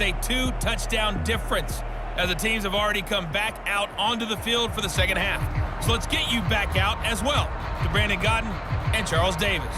A 2-touchdown difference as the teams have already come back out onto the field for the second half. So let's get you back out as well to Brandon Godden and Charles Davis.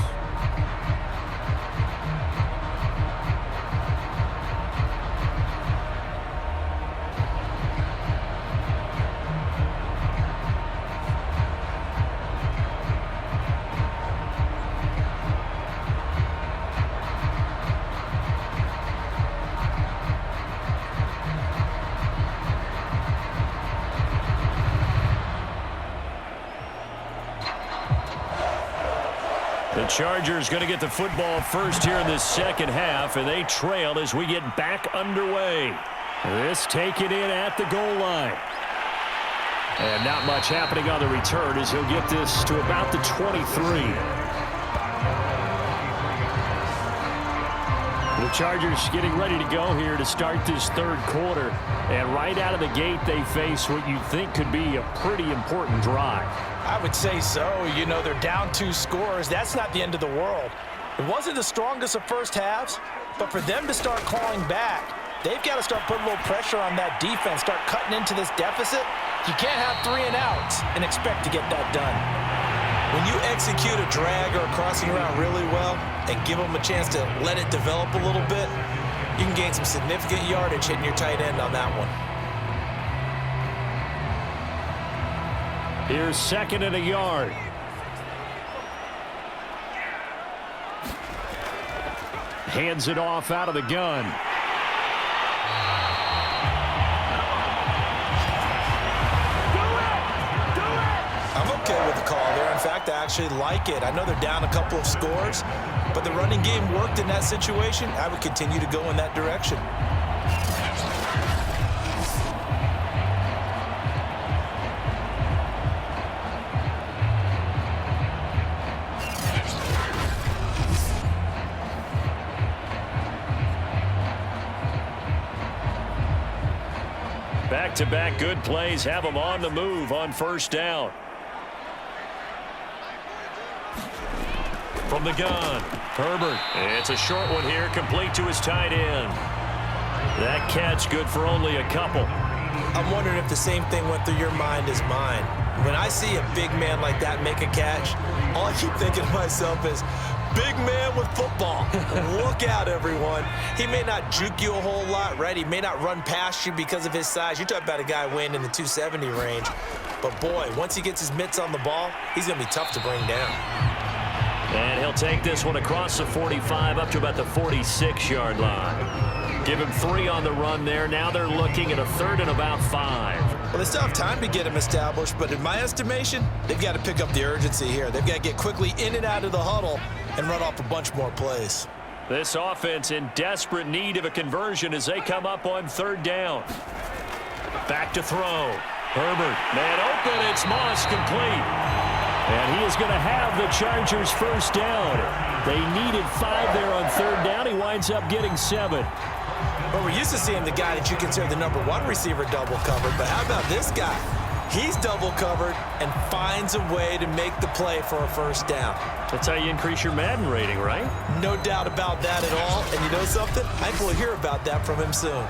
The Chargers going to get the football first here in this second half, and they trail as we get back underway. This taken in at the goal line. And not much happening on the return as he'll get this to about the 23. The Chargers getting ready to go here to start this third quarter. And right out of the gate, they face what you think could be a pretty important drive. I would say so. You know, they're down 2 scores. That's not the end of the world. It wasn't the strongest of first halves, but for them to start clawing back, they've got to start putting a little pressure on that defense, start cutting into this deficit. You can't have 3 and outs and expect to get that done. When you execute a drag or a crossing route really well and give them a chance to let it develop a little bit, you can gain some significant yardage hitting your tight end on that one. Here's 2nd and a yard. Hands it off out of the gun. I'm okay with the call there. In fact, I actually like it. I know they're down a couple of scores, but the running game worked in that situation. I would continue to go in that direction. Back-to-back good plays have them on the move on first down. From the gun, Herbert. It's a short one here, complete to his tight end. That catch good for only a couple. I'm wondering if the same thing went through your mind as mine. When I see a big man like that make a catch, all I keep thinking to myself is, big man with football. Look out, everyone. He may not juke you a whole lot, right? He may not run past you because of his size. You're talking about a guy weighing in the 270 range. But, boy, once he gets his mitts on the ball, he's going to be tough to bring down. And he'll take this one across the 45 up to about the 46-yard line. Give him 3 on the run there. Now they're looking at a 3rd and about 5. Well, they still have time to get him established, but in my estimation, they've got to pick up the urgency here. They've got to get quickly in and out of the huddle and run off a bunch more plays. This offense in desperate need of a conversion as they come up on 3rd down. Back to throw. Herbert, man open, it's Moss, complete. And he is going to have the Chargers first down. They needed 5 there on 3rd down. He winds up getting 7. Well, we're used to seeing the guy that you consider the #1 receiver double covered, but how about this guy? He's double covered and finds a way to make the play for a first down. That's how you increase your Madden rating, right? No doubt about that at all. And you know something? I think we'll hear about that from him soon.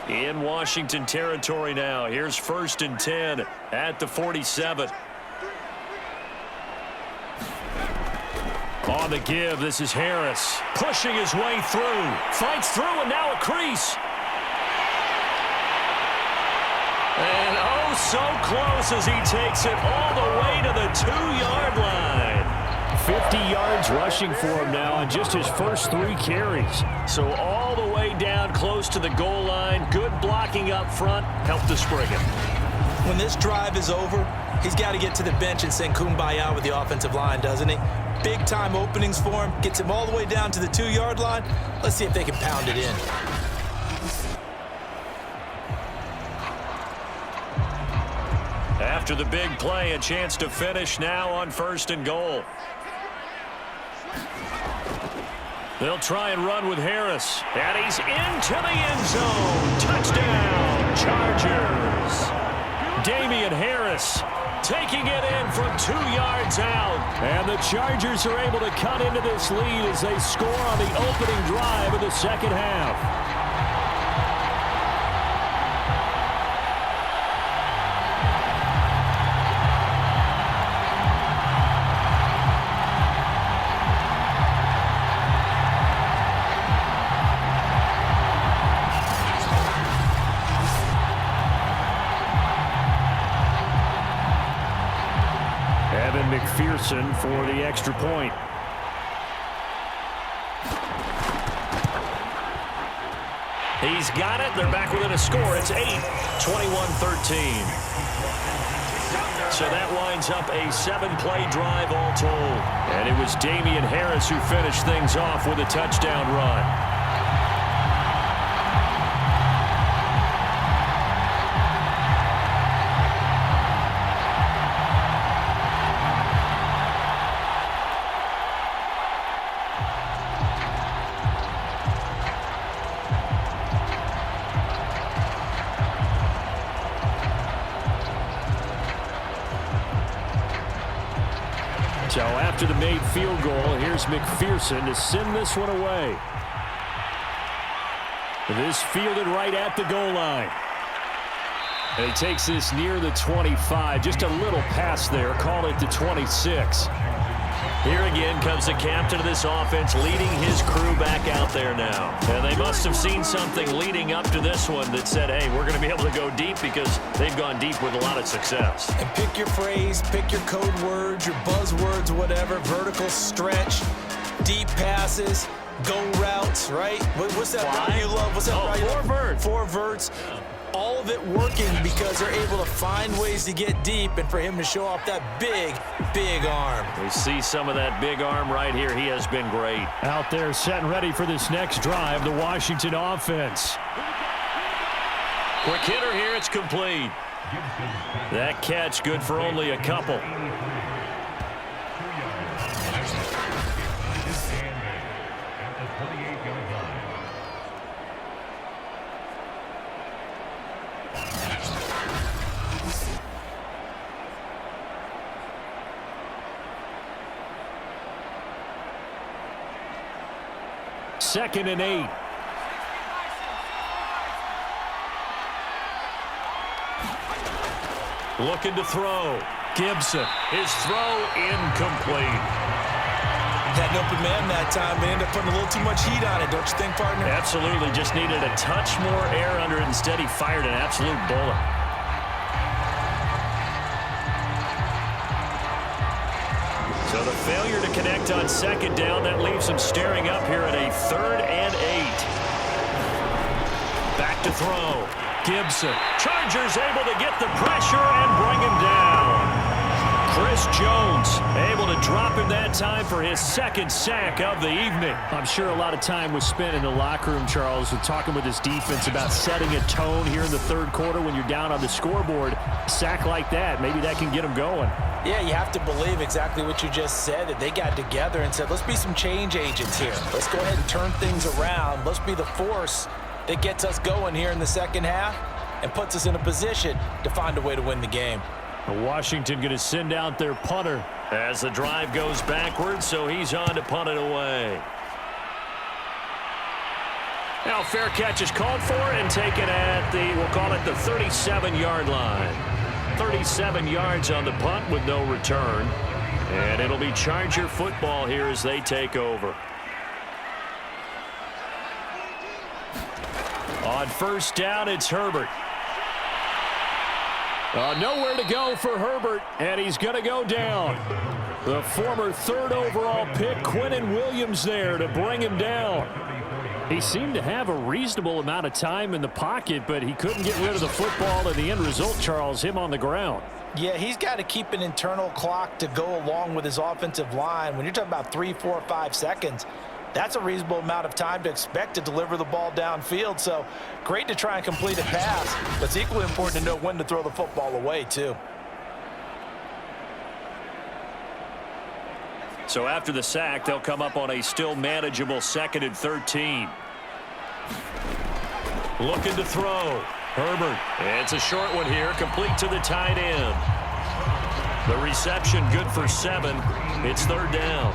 In Washington territory now. Here's 1st and 10 at the 47. On the give, this is Harris. Pushing his way through. Fights through, and now a crease. And oh, so close as he takes it all the way to the 2-yard line. 50 yards rushing for him now on just his first 3 carries. So all the way down close to the goal line. Good blocking up front. Helped to spring him. When this drive is over, he's got to get to the bench and sing kumbaya with the offensive line, doesn't he? Big-time openings for him. Gets him all the way down to the 2-yard line. Let's see if they can pound it in. After the big play, a chance to finish now on 1st and goal. They'll try and run with Harris. And he's into the end zone. Touchdown, Chargers. Damian Harris taking it in from 2 yards out. And the Chargers are able to cut into this lead as they score on the opening drive of the second half. McPherson for the extra point. He's got it. They're back within a score. It's 8, 21-13. So that winds up a 7-play drive all told. And it was Damian Harris who finished things off with a touchdown run. So after the made field goal, here's McPherson to send this one away. This fielded right at the goal line. And he takes this near the 25. Just a little pass there. Call it the 26. Here again comes the captain of this offense leading his crew back out there now. And they must have seen something leading up to this one that said, hey, we're going to be able to go deep because they've gone deep with a lot of success. And pick your phrase, pick your code words, your buzzwords, whatever, vertical stretch, deep passes, go routes, right? What's that route you love? What's that route you love? 4 verts. 4 verts. All of it working because they're able to find ways to get deep and for him to show off that big, big arm. We see some of that big arm right here. He has been great. Out there set and ready for this next drive, the Washington offense. Quick hitter here, it's complete. That catch good for only a couple. Second and 8. Looking to throw. Gibson. His throw incomplete. Had an open man that time, but ended up putting a little too much heat on it, don't you think, partner? Absolutely. Just needed a touch more air under it. Instead, he fired an absolute bullet. So the failure to connect on second down, that leaves him staring up here at a 3rd and 8. Back to throw. Gibson. Chargers able to get the pressure and bring him down. Chris Jones able to drop him that time for his 2nd sack of the evening. I'm sure a lot of time was spent in the locker room, Charles, with talking with his defense about setting a tone here in the 3rd quarter when you're down on the scoreboard. A sack like that, maybe that can get him going. Yeah, you have to believe exactly what you just said, that they got together and said, let's be some change agents here. Let's go ahead and turn things around. Let's be the force that gets us going here in the second half and puts us in a position to find a way to win the game. Washington going to send out their punter as the drive goes backwards, so he's on to punt it away. Now fair catch is called for and taken at the, we'll call it the 37-yard line. 37 yards on the punt with no return. And it'll be Charger football here as they take over. On first down, it's Herbert. Nowhere to go for Herbert, and he's going to go down. The former 3rd overall pick, Quinnen Williams, there to bring him down. He seemed to have a reasonable amount of time in the pocket, but he couldn't get rid of the football, and the end result, Charles, him on the ground. Yeah, he's got to keep an internal clock to go along with his offensive line. When you're talking about 3, 4, 5 seconds, that's a reasonable amount of time to expect to deliver the ball downfield. So great to try and complete a pass, but it's equally important to know when to throw the football away, too. So after the sack, they'll come up on a still manageable 2nd and 13. Looking to throw. Herbert. It's a short one here, complete to the tight end. The reception good for 7. It's third down.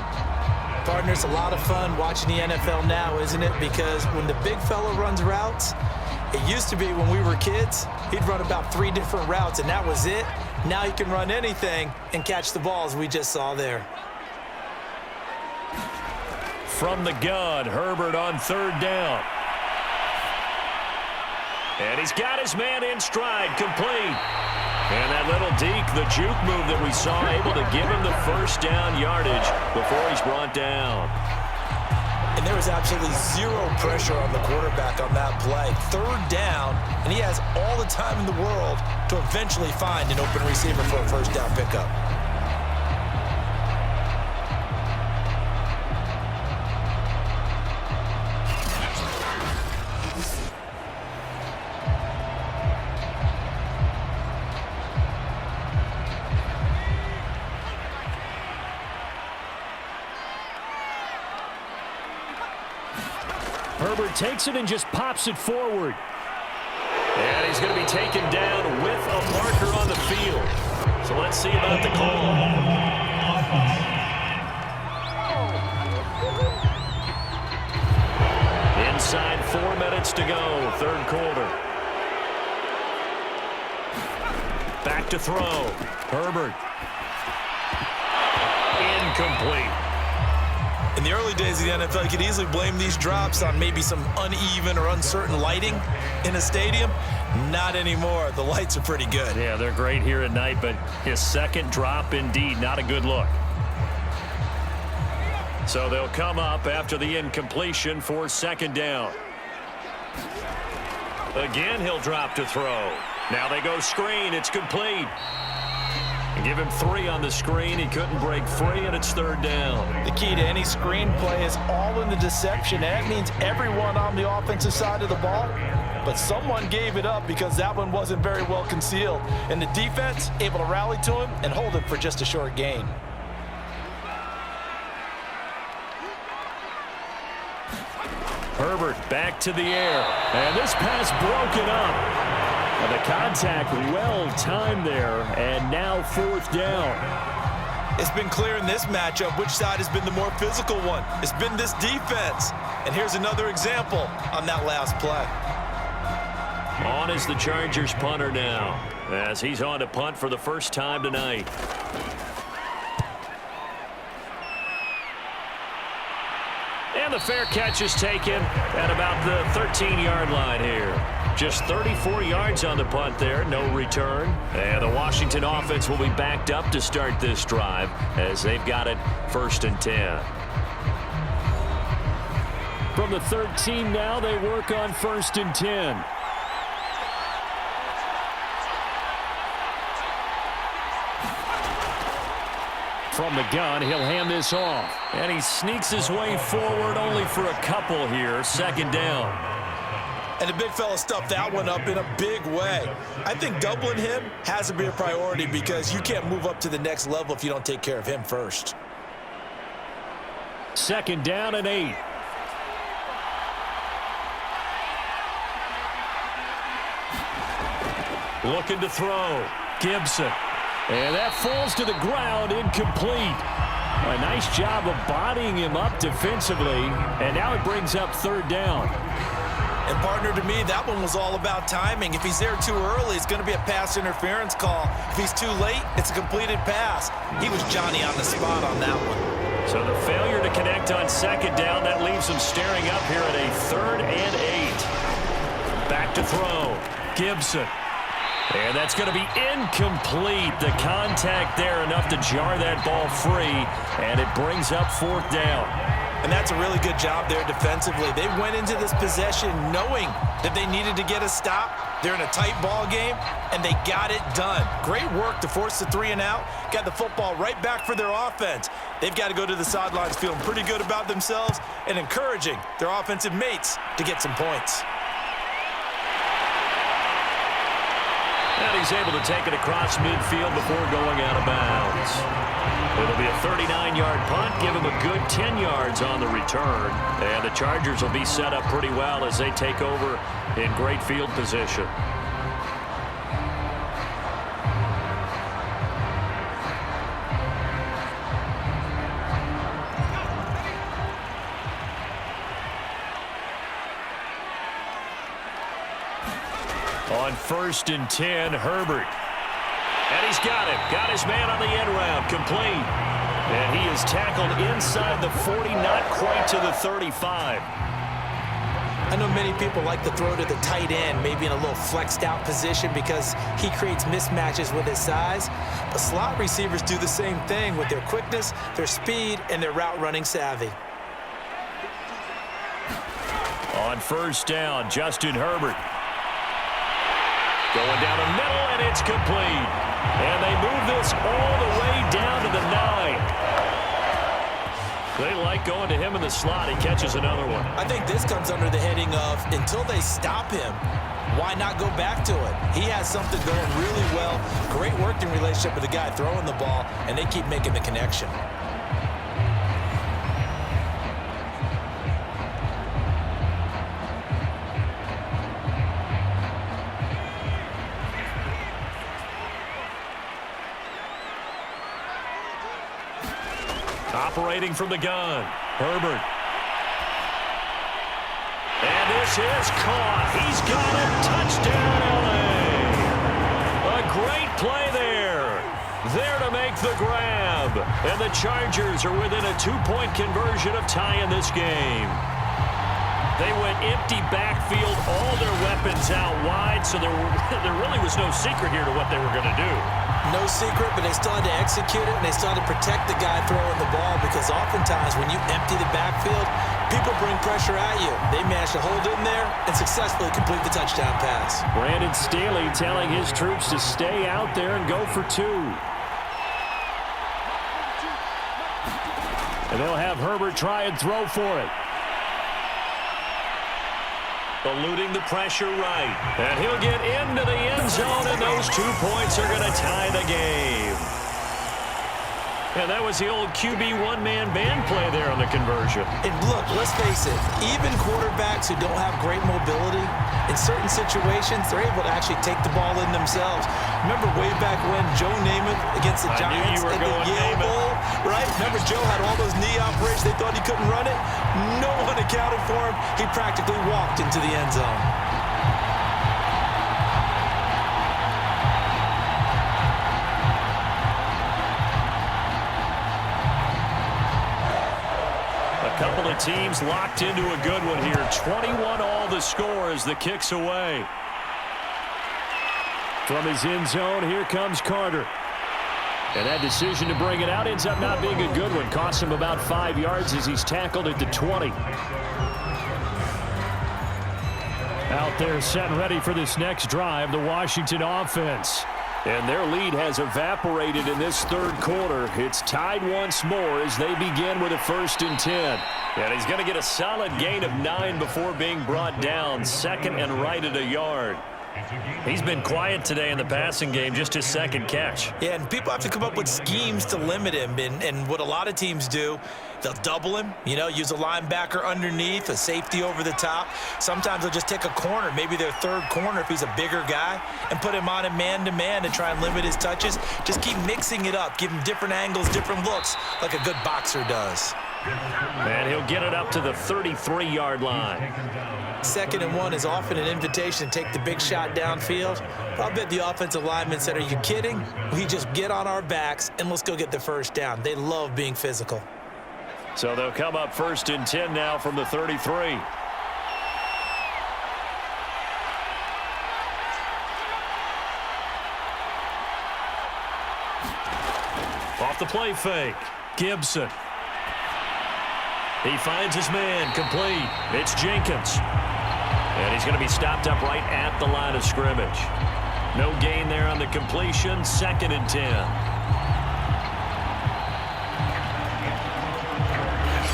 Partner, it's a lot of fun watching the NFL now, isn't it? Because when the big fella runs routes, it used to be when we were kids, he'd run about 3 different routes, and that was it. Now he can run anything and catch the balls we just saw there. From the gun, Herbert on third down. And he's got his man in stride, complete. And that little deke, the juke move that we saw, able to give him the first down yardage before he's brought down. And there was absolutely zero pressure on the quarterback on that play. Third down, and he has all the time in the world to eventually find an open receiver for a first down pickup. Herbert takes it and just pops it forward. And he's going to be taken down with a marker on the field. So let's see about the call. Inside 4 minutes to go, third quarter. Back to throw. Herbert. Incomplete. In the early days of the NFL, you could easily blame these drops on maybe some uneven or uncertain lighting in a stadium. Not anymore. The lights are pretty good. Yeah, they're great here at night, but his second drop, indeed, not a good look. So they'll come up after the incompletion for second down. Again, he'll drop to throw. Now they go screen. It's complete. Give him 3 on the screen. He couldn't break free, and it's third down. The key to any screen play is all in the deception. That means everyone on the offensive side of the ball, but someone gave it up because that one wasn't very well concealed. And the defense able to rally to him and hold it for just a short gain. Herbert back to the air. And this pass broken up. And the contact well timed there, and now fourth down. It's been clear in this matchup which side has been the more physical one. It's been this defense. And here's another example on that last play. On is the Chargers punter now, as he's on to punt for the first time tonight. And the fair catch is taken at about the 13-yard line here. Just 34 yards on the punt there, no return. And the Washington offense will be backed up to start this drive as they've got it 1st and 10. From the 13 now, they work on 1st and 10. From the gun, he'll hand this off. And he sneaks his way forward only for a couple here, second down. And the big fella stuffed that one up in a big way. I think doubling him has to be a priority because you can't move up to the next level if you don't take care of him first. Second down and 8. Looking to throw. Gibson. And that falls to the ground, incomplete. A nice job of bodying him up defensively. And now it brings up third down. And partner, to me, that one was all about timing. If he's there too early, it's going to be a pass interference call. If he's too late, it's a completed pass. He was Johnny on the spot on that one. So the failure to connect on second down, that leaves him staring up here at a 3rd and 8. Back to throw. Gibson. And that's going to be incomplete. The contact there enough to jar that ball free, and it brings up 4th down. And that's a really good job there defensively. They went into this possession knowing that they needed to get a stop. They're in a tight ball game, and they got it done. Great work to force the 3 and out. Got the football right back for their offense. They've got to go to the sidelines feeling pretty good about themselves and encouraging their offensive mates to get some points. And he's able to take it across midfield before going out of bounds. It'll be a 39-yard punt, give him a good 10 yards on the return. And the Chargers will be set up pretty well as they take over in great field position. On 1st and 10, Herbert. And he's got him. Got his man on the end round. Complete. And he is tackled inside the 40, not quite to the 35. I know many people like to throw to the tight end, maybe in a little flexed out position because he creates mismatches with his size. But slot receivers do the same thing with their quickness, their speed, and their route running savvy. On 1st down, Justin Herbert. Going down the middle, and it's complete. And they move this all the way down to the 9. They like going to him in the slot. He catches another one. I think this comes under the heading of until they stop him, why not go back to it? He has something going really well. Great working relationship with the guy throwing the ball, and they keep making the connection. Operating from the gun, Herbert. And this is caught. He's got him. Touchdown, L.A. A great play there. There to make the grab. And the Chargers are within a 2-point conversion of tying this game. They went empty backfield, all their weapons out wide, so there really was no secret here to what they were going to do. No secret, but they still had to execute it, and they still had to protect the guy throwing the ball because oftentimes when you empty the backfield, people bring pressure at you. They managed to hold in there and successfully complete the touchdown pass. Brandon Staley telling his troops to stay out there and go for 2. And they'll have Herbert try and throw for it. Eluding the pressure right. And he'll get into the end zone, and those 2 points are going to tie the game. And that was the old QB one-man band play there on the conversion. And look, let's face it, even quarterbacks who don't have great mobility, in certain situations, they're able to actually take the ball in themselves. Remember way back when Joe Namath against the Giants at the Yale Bowl, right? Remember Joe had all those knee operations. They thought he couldn't run it. No one accounted for him. He practically walked into the end zone. A couple of teams locked into a good one here. 21 all the score as the kick's away. From his end zone, here comes Carter. And that decision to bring it out ends up not being a good one. Costs him about 5 yards as he's tackled at the 20. Out there set and ready for this next drive, the Washington offense. And their lead has evaporated in this third quarter. It's tied once more as they begin with a 1st and 10. And he's going to get a solid gain of 9 before being brought down. Second and right at a yard. He's been quiet today in the passing game, just his second catch. Yeah, and people have to come up with schemes to limit him. And what a lot of teams do, they'll double him, use a linebacker underneath, a safety over the top. Sometimes they'll just take a corner, maybe their third corner if he's a bigger guy, and put him on a man-to-man and try and limit his touches. Just keep mixing it up, give him different angles, different looks, like a good boxer does. And he'll get it up to the 33-yard line. 2nd and 1 is often an invitation to take the big shot downfield. I'll bet the offensive lineman said, are you kidding? We just get on our backs and let's go get the first down. They love being physical. So they'll come up 1st and 10 now from the 33. Off the play fake, Gibson. He finds his man, complete. It's Jenkins. And he's going to be stopped up right at the line of scrimmage. No gain there on the completion, 2nd and 10.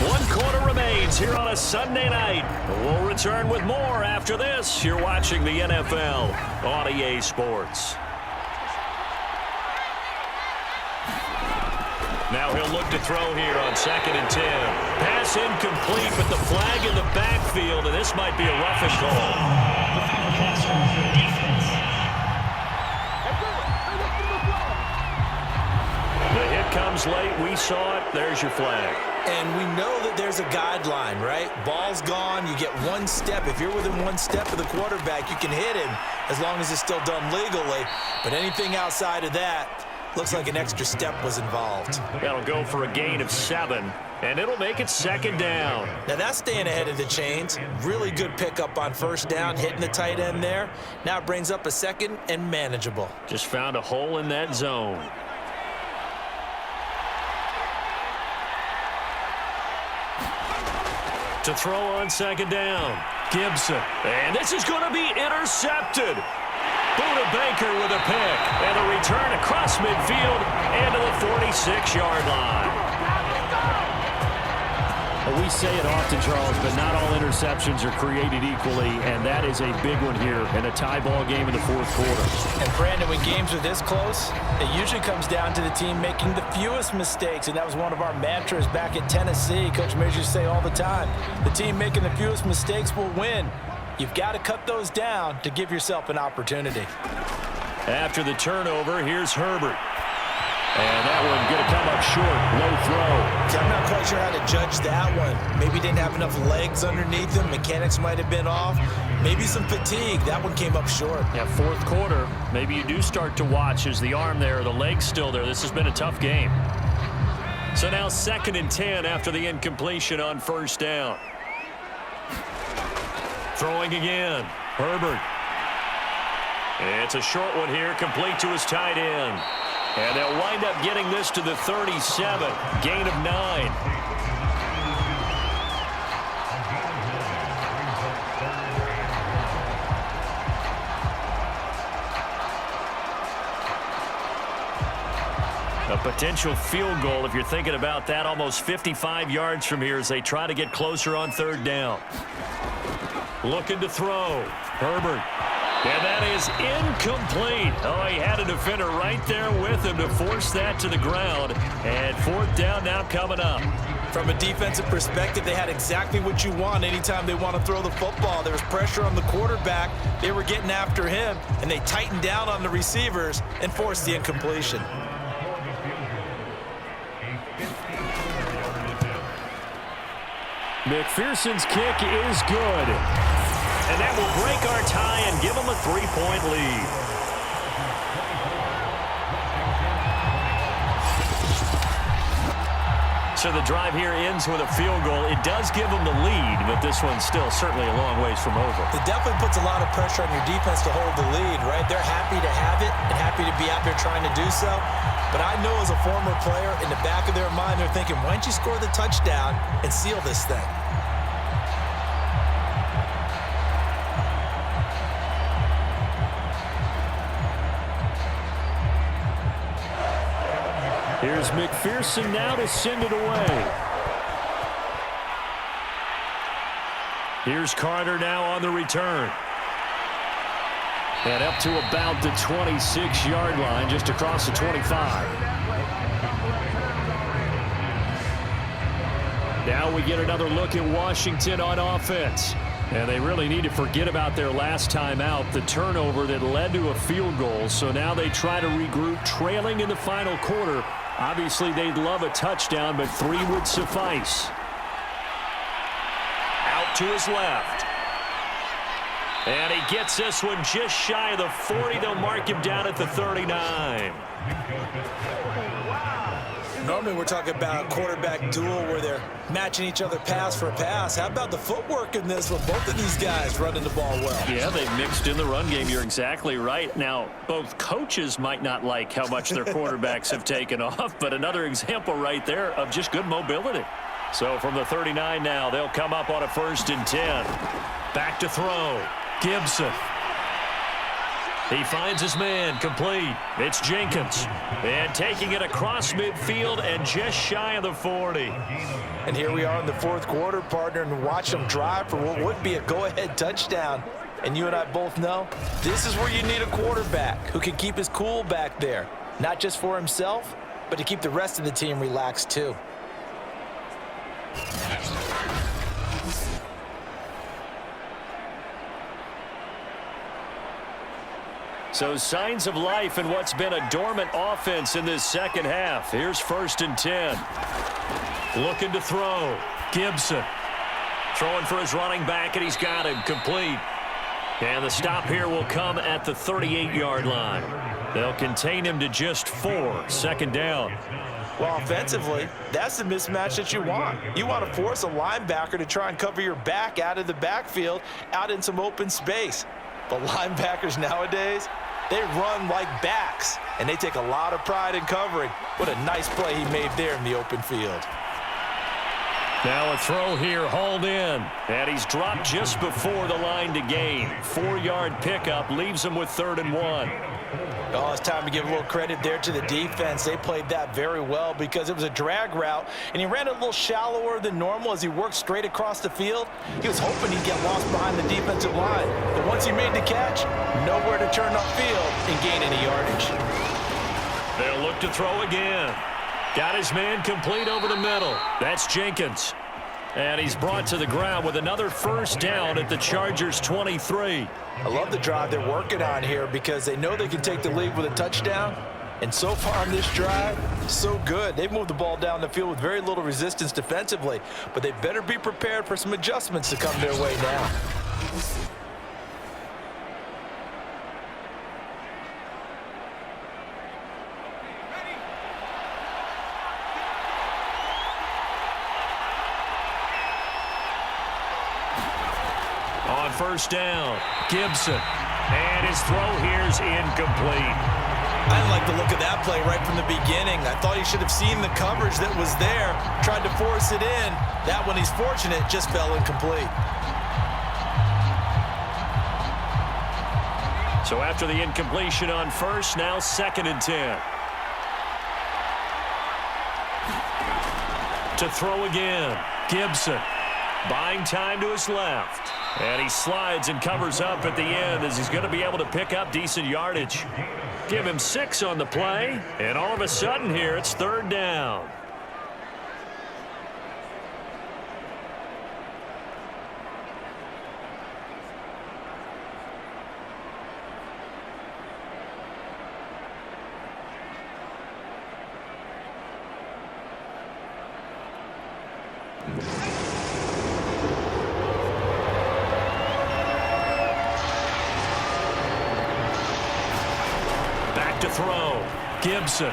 1 quarter remains here on a Sunday night. We'll return with more after this. You're watching the NFL on EA Sports. Now he'll look to throw here on 2nd and 10. Pass incomplete, but the flag in the backfield, and this might be a roughing call. The hit comes late. We saw it. There's your flag. And we know that there's a guideline, right? Ball's gone, you get one step. If you're within one step of the quarterback, you can hit him as long as it's still done legally. But anything outside of that, looks like an extra step was involved. That'll go for a gain of 7, and it'll make it 2nd down. Now that's staying ahead of the chains. Really good pickup on 1st down, hitting the tight end there. Now it brings up a 2nd and manageable. Just found a hole in that zone. To throw on 2nd down. Gibson. And this is going to be intercepted. Buda Baker with a pick. And a return across midfield and to the 46-yard line. Well, we say it often, Charles, but not all interceptions are created equally, and that is a big one here in a tie ball game in the 4th quarter. And Brandon, when games are this close, it usually comes down to the team making the fewest mistakes, and that was one of our mantras back at Tennessee. Coach Mears used to say all the time, the team making the fewest mistakes will win. You've got to cut those down to give yourself an opportunity. After the turnover, here's Herbert. And that one going to come up short. Low throw. I'm not quite sure how to judge that one. Maybe didn't have enough legs underneath him. Mechanics might have been off. Maybe some fatigue. That one came up short. Yeah, 4th quarter. Maybe you do start to watch as the arm there, the leg's still there. This has been a tough game. So now 2nd and 10 after the incompletion on 1st down. Throwing again. Herbert. It's a short one here, complete to his tight end. And they'll wind up getting this to the 37. Gain of 9. A potential field goal, if you're thinking about that, almost 55 yards from here as they try to get closer on 3rd down. Looking to throw. Herbert. And that is incomplete. Oh, he had a defender right there with him to force that to the ground. And 4th down now coming up. From a defensive perspective, they had exactly what you want anytime they want to throw the football. There was pressure on the quarterback. They were getting after him, and they tightened down on the receivers and forced the incompletion. McPherson's kick is good. And that will break our tie and give them a 3-point lead. So the drive here ends with a field goal. It does give them the lead, but this one's still certainly a long ways from over. It definitely puts a lot of pressure on your defense to hold the lead, right? They're happy to have it and happy to be out there trying to do so. But I know as a former player, in the back of their mind, they're thinking, why don't you score the touchdown and seal this thing? Here's McPherson now to send it away. Here's Carter now on the return. And up to about the 26-yard line, just across the 25. Now we get another look at Washington on offense. And they really need to forget about their last time out, the turnover that led to a field goal. So now they try to regroup, trailing in the final quarter. Obviously, they'd love a touchdown, but 3 would suffice. Out to his left. And he gets this one just shy of the 40. They'll mark him down at the 39. Normally we're talking about a quarterback duel where they're matching each other pass for pass. How about the footwork in this with both of these guys running the ball well? Yeah, they've mixed in the run game. You're exactly right. Now, both coaches might not like how much their quarterbacks have taken off, but another example right there of just good mobility. So from the 39 now, they'll come up on a 1st and 10. Back to throw. Gibson. He finds his man, complete. It's Jenkins. And taking it across midfield and just shy of the 40. And here we are in the 4th quarter, partner, and watch them drive for what would be a go-ahead touchdown. And you and I both know this is where you need a quarterback who can keep his cool back there. Not just for himself, but to keep the rest of the team relaxed too. So signs of life in what's been a dormant offense in this second half. Here's 1st and 10. Looking to throw. Gibson. Throwing for his running back, and he's got him complete. And the stop here will come at the 38-yard line. They'll contain him to just 4. Second down. Well, offensively, that's the mismatch that you want. You want to force a linebacker to try and cover your back out of the backfield, out in some open space. But linebackers nowadays, they run like backs, and they take a lot of pride in covering. What a nice play he made there in the open field. Now a throw here, hauled in. And he's dropped just before the line to gain. 4-yard pickup leaves him with 3rd and 1. Oh, it's time to give a little credit there to the defense. They played that very well because it was a drag route, and he ran it a little shallower than normal as he worked straight across the field. He was hoping he'd get lost behind the defensive line. But once he made the catch, nowhere to turn upfield and gain any yardage. They'll look to throw again. Got his man complete over the middle. That's Jenkins. And he's brought to the ground with another first down at the Chargers' 23. I love the drive they're working on here because they know they can take the lead with a touchdown. And so far on this drive, so good. They've moved the ball down the field with very little resistance defensively. But they better be prepared for some adjustments to come their way now. On first down, Gibson. And his throw here's incomplete. I didn't like the look of that play right from the beginning. I thought he should have seen the coverage that was there, tried to force it in. That one, he's fortunate, just fell incomplete. So after the incompletion on first, now 2nd and 10. To throw again, Gibson. Buying time to his left. And he slides and covers up at the end as he's going to be able to pick up decent yardage. Give him 6 on the play, and all of a sudden here it's 3rd down. To throw. Gibson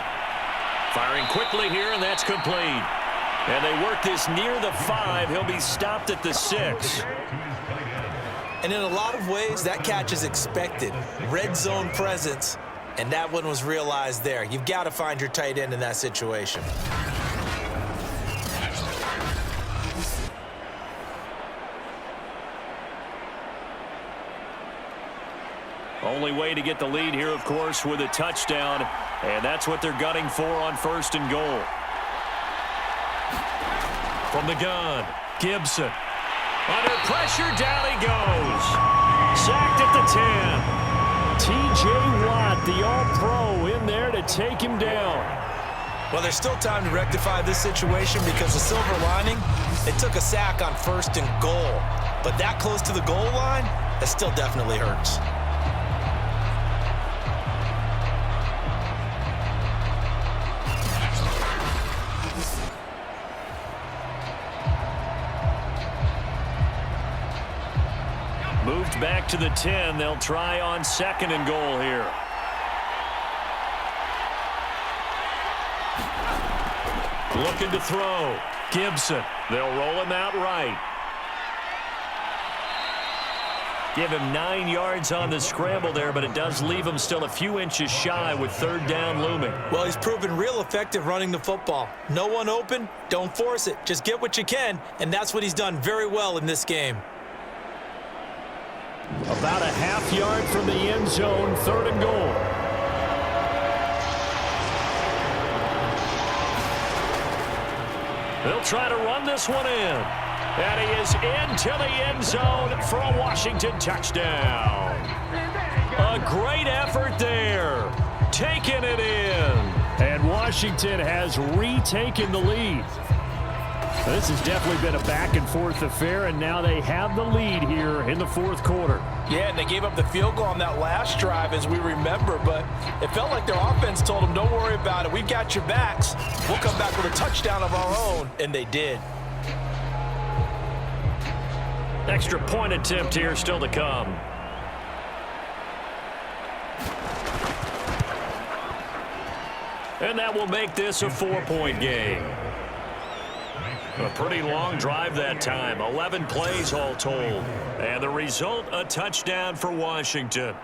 firing quickly here, and that's complete. And they work this near the 5. He'll be stopped at the 6. And in a lot of ways, that catch is expected. Red zone presence, and that one was realized there. You've got to find your tight end in that situation. Only way to get the lead here, of course, with a touchdown, and that's what they're gunning for on 1st and goal. From the gun, Gibson. Under pressure, down he goes. Sacked at the 10. T.J. Watt, the All-Pro, in there to take him down. Well, there's still time to rectify this situation because the silver lining, they took a sack on 1st and goal. But that close to the goal line, that still definitely hurts. Moved back to the 10. They'll try on 2nd and goal here. Looking to throw. Gibson. They'll roll him out right. Give him 9 yards on the scramble there, but it does leave him still a few inches shy with 3rd down looming. Well, he's proven real effective running the football. No one open, don't force it. Just get what you can, and that's what he's done very well in this game. About a half yard from the end zone, 3rd and goal. They'll try to run this one in. And he is into the end zone for a Washington touchdown. A great effort there. Taking it in. And Washington has retaken the lead. This has definitely been a back-and-forth affair, and now they have the lead here in the fourth quarter. Yeah, and they gave up the field goal on that last drive, as we remember, but it felt like their offense told them, don't worry about it. We've got your backs. We'll come back with a touchdown of our own, and they did. Extra point attempt here still to come. And that will make this a 4-point game. A pretty long drive that time. 11 plays all told. And the result, a touchdown for Washington.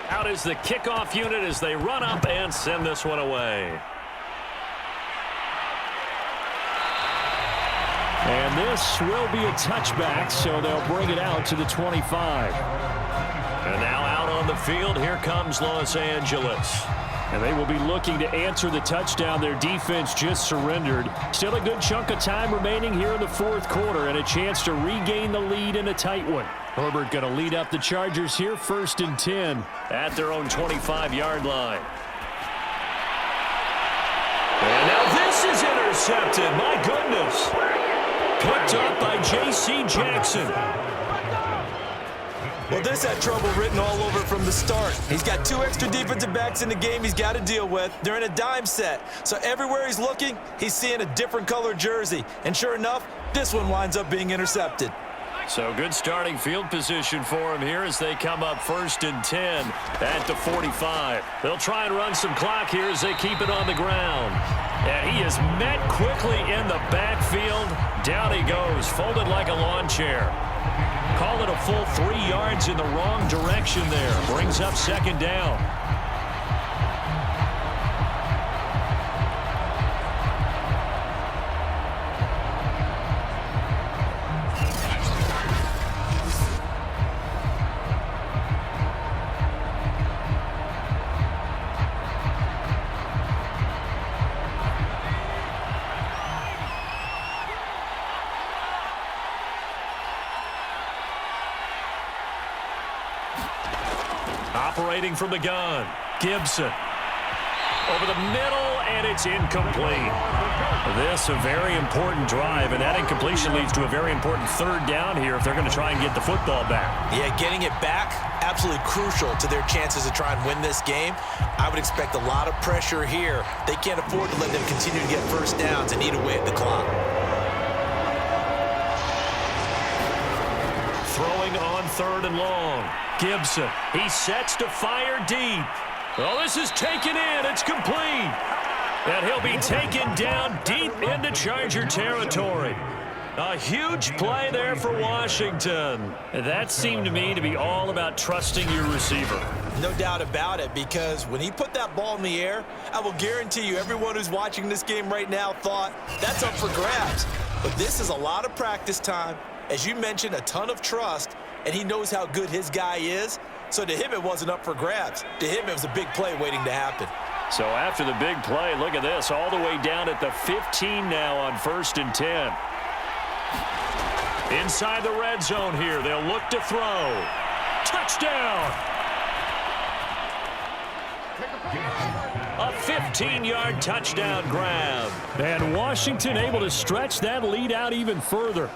Out is the kickoff unit as they run up and send this one away. And this will be a touchback, so they'll bring it out to the 25. And now out on the field, here comes Los Angeles. And they will be looking to answer the touchdown their defense just surrendered. Still a good chunk of time remaining here in the fourth quarter and a chance to regain the lead in a tight one. Herbert going to lead up the Chargers here, 1st and 10. At their own 25-yard line. And now this is intercepted. My goodness. Picked up by J.C. Jackson. Well, this had trouble written all over from the start. He's got 2 extra defensive backs in the game he's got to deal with. They're in a dime set. So everywhere he's looking, he's seeing a different color jersey. And sure enough, this one winds up being intercepted. So good starting field position for him here as they come up 1st and 10 at the 45. They'll try and run some clock here as they keep it on the ground. And he is met quickly in the backfield. Down he goes, folded like a lawn chair. Call it a full 3 yards in the wrong direction there. Brings up 2nd down. Operating from the gun, Gibson. Over the middle, and it's incomplete. This a very important drive, and that incompletion leads to a very important 3rd down here if they're going to try and get the football back. Yeah, getting it back, absolutely crucial to their chances to try and win this game. I would expect a lot of pressure here. They can't afford to let them continue to get 1st downs and eat away at the clock. Throwing on 3rd and long. Gibson, he sets to fire deep. Well, this is taken in. It's complete. And he'll be taken down deep into Charger territory. A huge play there for Washington. That seemed to me to be all about trusting your receiver. No doubt about it, because when he put that ball in the air, I will guarantee you everyone who's watching this game right now thought that's up for grabs. But this is a lot of practice time. As you mentioned, a ton of trust, and he knows how good his guy is. So to him, it wasn't up for grabs. To him, it was a big play waiting to happen. So after the big play, look at this, all the way down at the 15 now on 1st and 10. Inside the red zone here, they'll look to throw. Touchdown! A 15-yard touchdown grab. And Washington able to stretch that lead out even further.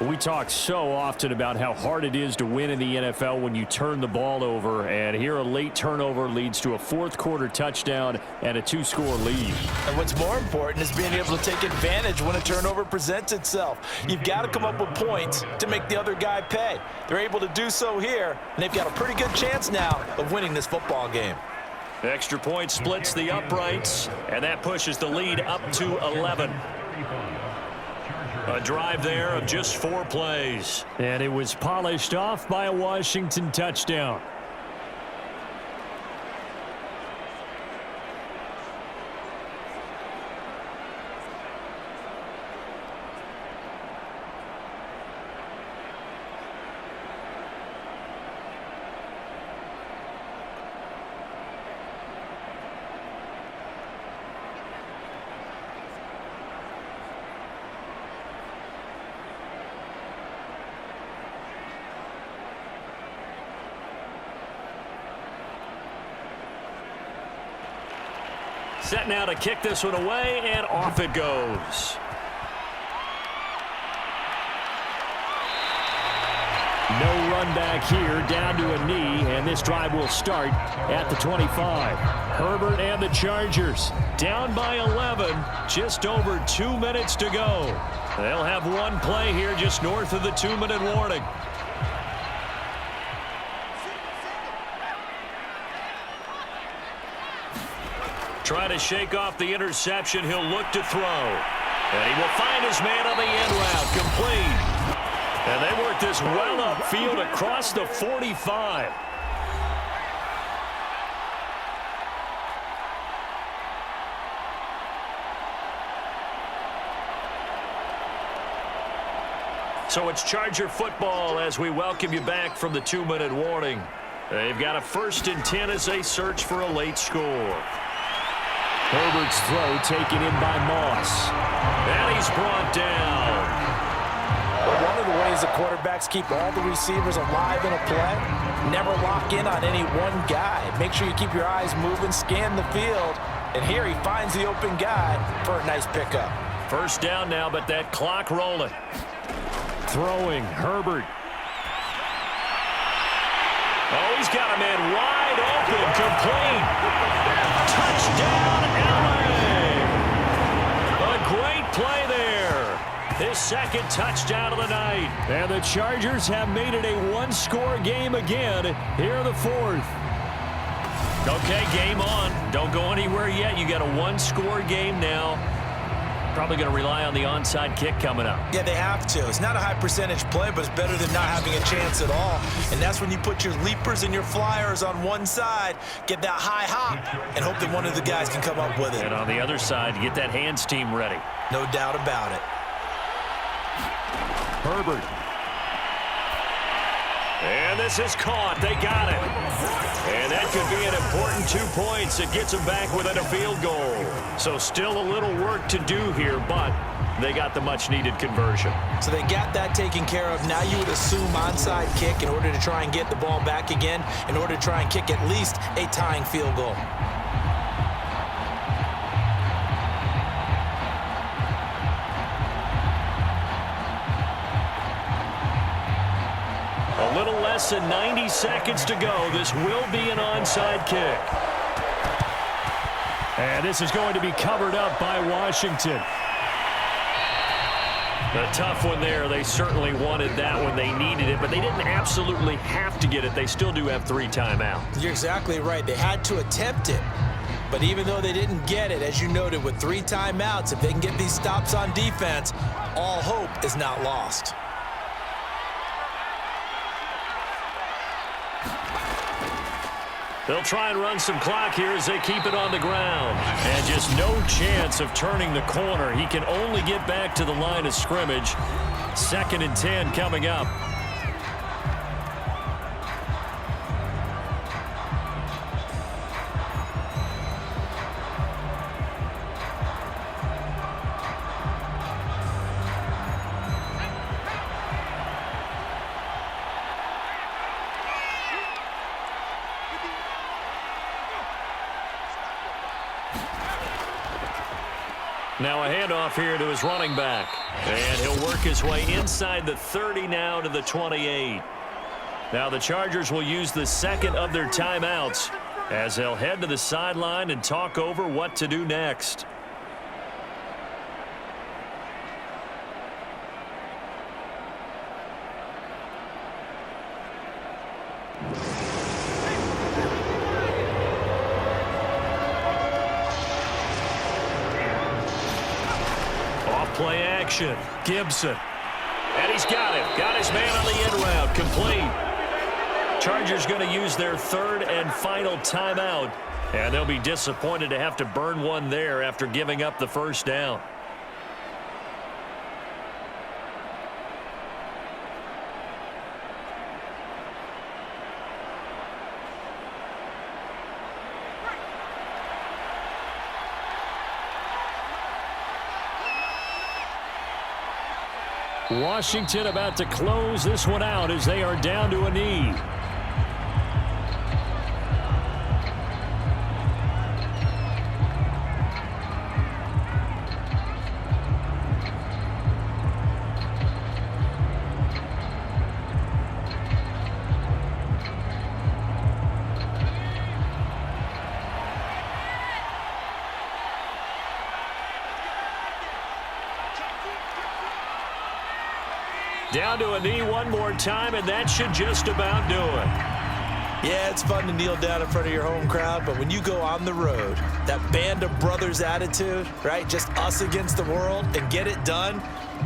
We talk so often about how hard it is to win in the NFL when you turn the ball over, and here a late turnover leads to a 4th quarter touchdown and a 2-score lead. And what's more important is being able to take advantage when a turnover presents itself. You've got to come up with points to make the other guy pay. They're able to do so here, and they've got a pretty good chance now of winning this football game. Extra point splits the uprights, and that pushes the lead up to 11. A drive there of just 4 plays. And it was polished off by a Washington touchdown. Set now to kick this one away, and off it goes. No run back here, down to a knee, and this drive will start at the 25. Herbert and the Chargers down by 11, just over 2 minutes to go. They'll have one play here just north of the 2-minute warning. Try to shake off the interception. He'll look to throw. And he will find his man on the end route. Complete. And they work this well upfield across the 45. So it's Charger football as we welcome you back from the 2-minute warning. They've got a 1st and 10 as they search for a late score. Herbert's throw taken in by Moss. And he's brought down. Well, one of the ways the quarterbacks keep all the receivers alive in a play, never lock in on any one guy. Make sure you keep your eyes moving, scan the field, and here he finds the open guy for a nice pickup. 1st down now, but that clock rolling. Throwing, Herbert. Oh, he's got a man wide open, complete. Touchdown, LA! A great play there. His 2nd touchdown of the night. And the Chargers have made it a 1-score game again here in the 4th. Okay, game on. Don't go anywhere yet. You got a 1-score game now. Probably going to rely on the onside kick coming up. Yeah, they have to. It's not a high percentage play, but it's better than not having a chance at all. And that's when you put your leapers and your flyers on one side, get that high hop, and hope that one of the guys can come up with it. And on the other side, get that hands team ready. No doubt about it. Herbert. And this is caught. They got it. And that could be an important 2 points. It gets them back within a field goal. So still a little work to do here, but they got the much-needed conversion. So they got that taken care of. Now you would assume onside kick in order to try and get the ball back again, in order to try and kick at least a tying field goal. A little less than 90 seconds to go. This will be an onside kick. And this is going to be covered up by Washington. A tough one there. They certainly wanted that one. They needed it, but they didn't absolutely have to get it. They still do have 3 timeouts. You're exactly right. They had to attempt it. But even though they didn't get it, as you noted, with 3 timeouts, if they can get these stops on defense, all hope is not lost. They'll try and run some clock here as they keep it on the ground. And just no chance of turning the corner. He can only get back to the line of scrimmage. 2nd and 10 coming up. Now a handoff here to his running back. And he'll work his way inside the 30 now to the 28. Now the Chargers will use the 2nd of their timeouts as they'll head to the sideline and talk over what to do next. Play action. Gibson. And he's got it. Got his man on the end route. Complete. Chargers going to use their 3rd and final timeout. And they'll be disappointed to have to burn one there after giving up the 1st down. Washington about to close this one out as they are down to a knee. Down to a knee one more time, and that should just about do it. Yeah, it's fun to kneel down in front of your home crowd, but when you go on the road, that band of brothers attitude, right? Just us against the world and get it done.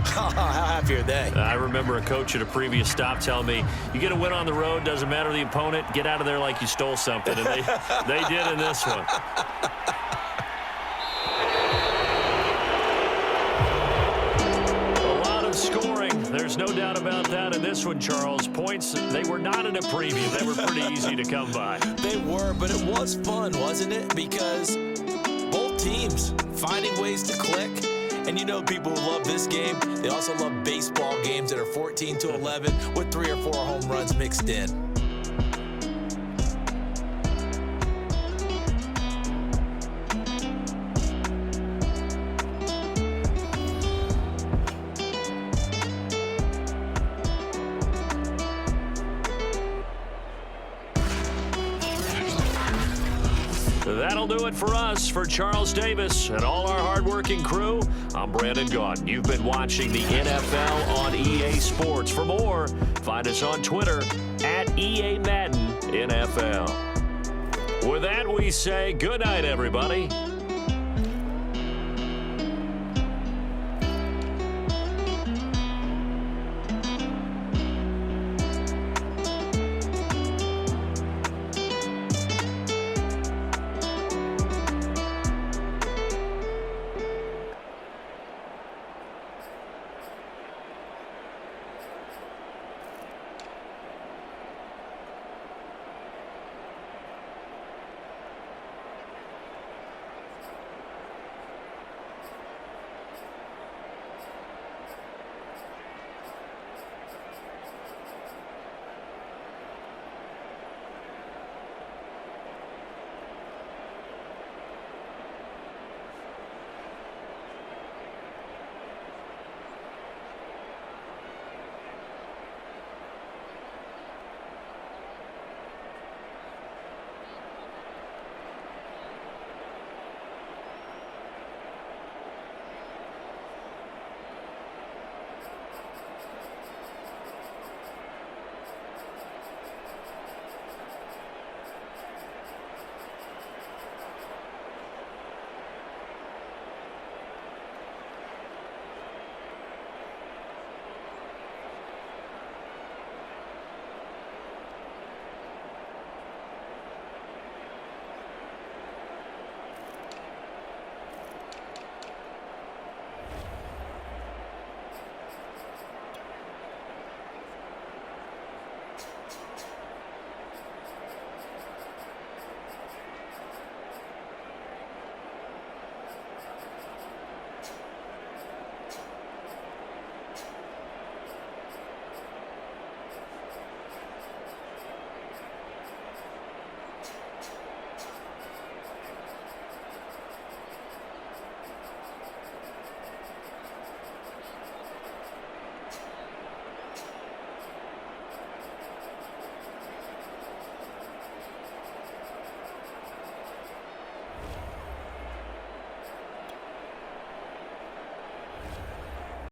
How happy are they? I remember a coach at a previous stop telling me, you get a win on the road, doesn't matter the opponent, get out of there like you stole something. And they did in this one. A lot of scoring. There's no doubt about that in this one, Charles. Points, they were not in a preview. They were pretty easy to come by. They were, but it was fun, wasn't it? Because both teams finding ways to click. And you know people who love this game, they also love baseball games that are 14-11 with 3 or 4 home runs mixed in. That'll do it for us. For Charles Davis and all our hardworking crew, I'm Brandon Gaudin. You've been watching the NFL on EA Sports. For more, find us on Twitter @EA Madden NFL. With that, we say good night, everybody.